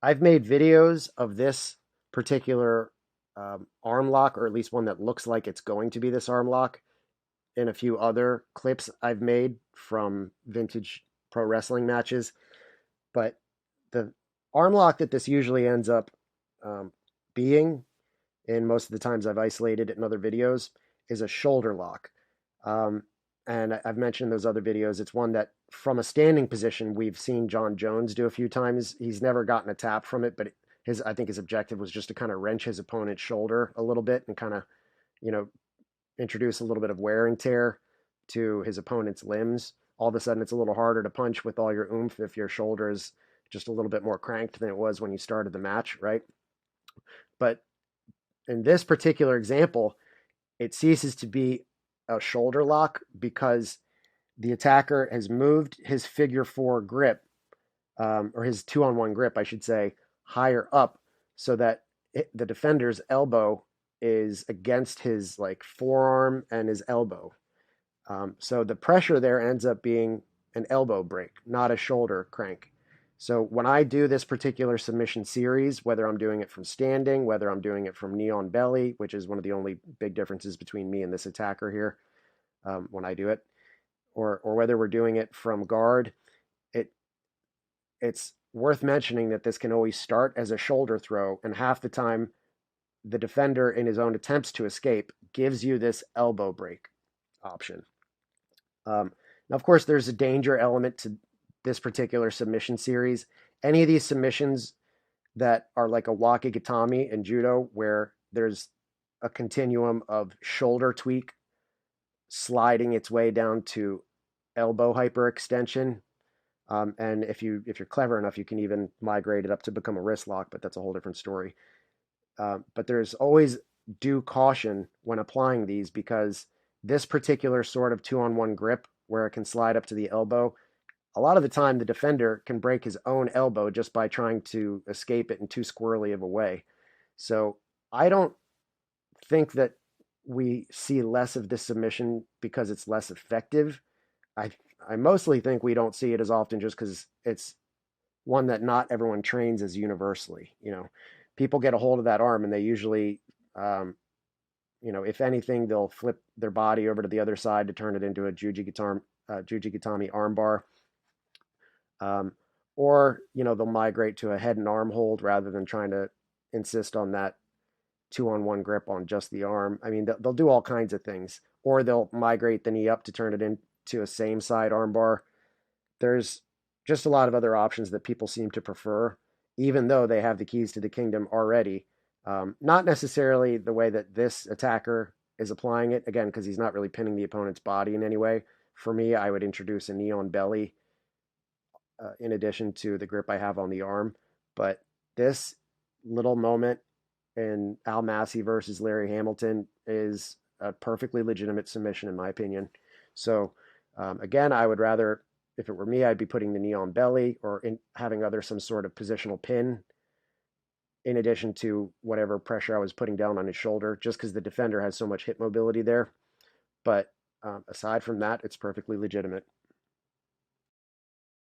I've made videos of this particular arm lock, or at least one that looks like it's going to be this arm lock, in a few other clips I've made from vintage pro wrestling matches. But the arm lock that this usually ends up um, being, in most of the times I've isolated it in other videos, is a shoulder lock. Um, and I've mentioned those other videos. It's one that, from a standing position, we've seen John Jones do a few times. He's never gotten a tap from it, but I think his objective was just to kind of wrench his opponent's shoulder a little bit and kind of, you know, introduce a little bit of wear and tear to his opponent's limbs. All of a sudden, it's a little harder to punch with all your oomph if your shoulder is just a little bit more cranked than it was when you started the match, right? But in this particular example, it ceases to be a shoulder lock because the attacker has moved his figure four grip, or his 2-on-1 grip, I should say, higher up so that the defender's elbow is against his like forearm and his elbow. So the pressure there ends up being an elbow break, not a shoulder crank. So when I do this particular submission series, whether I'm doing it from standing, whether I'm doing it from knee on belly, which is one of the only big differences between me and this attacker here, when I do it, or whether we're doing it from guard, it it's worth mentioning that this can always start as a shoulder throw, and half the time the defender, in his own attempts to escape, gives you this elbow break option. Now, of course, there's a danger element to this particular submission series. Any of these submissions that are like a Waki Gatame in Judo, where there's a continuum of shoulder tweak sliding its way down to elbow hyperextension. And if you're clever enough, you can even migrate it up to become a wrist lock, but that's a whole different story. But there's always due caution when applying these because this particular sort of 2-on-1 grip, where it can slide up to the elbow, a lot of the time the defender can break his own elbow just by trying to escape it in too squirrely of a way. So I don't think that we see less of this submission because it's less effective. I I mostly think we don't see it as often just because it's one that not everyone trains as universally. People get a hold of that arm and they usually, um, if anything, they'll flip their body over to the other side to turn it into a Juji Gatami armbar, um, or they'll migrate to a head and arm hold rather than trying to insist on that 2-on-1 grip on just the arm. I mean, they'll do all kinds of things, or they'll migrate the knee up to turn it into a same side armbar. There's just a lot of other options that people seem to prefer, even though they have the keys to the kingdom already. Not necessarily the way that this attacker is applying it, again, because he's not really pinning the opponent's body in any way. For me, I would introduce a knee on belly in addition to the grip I have on the arm. But this little moment in Al Massey versus Larry Hamilton is a perfectly legitimate submission, in my opinion. So, again, I would rather, if it were me, I'd be putting the knee on belly or having some sort of positional pin in addition to whatever pressure I was putting down on his shoulder, just because the defender has so much hip mobility there. But aside from that, it's perfectly legitimate.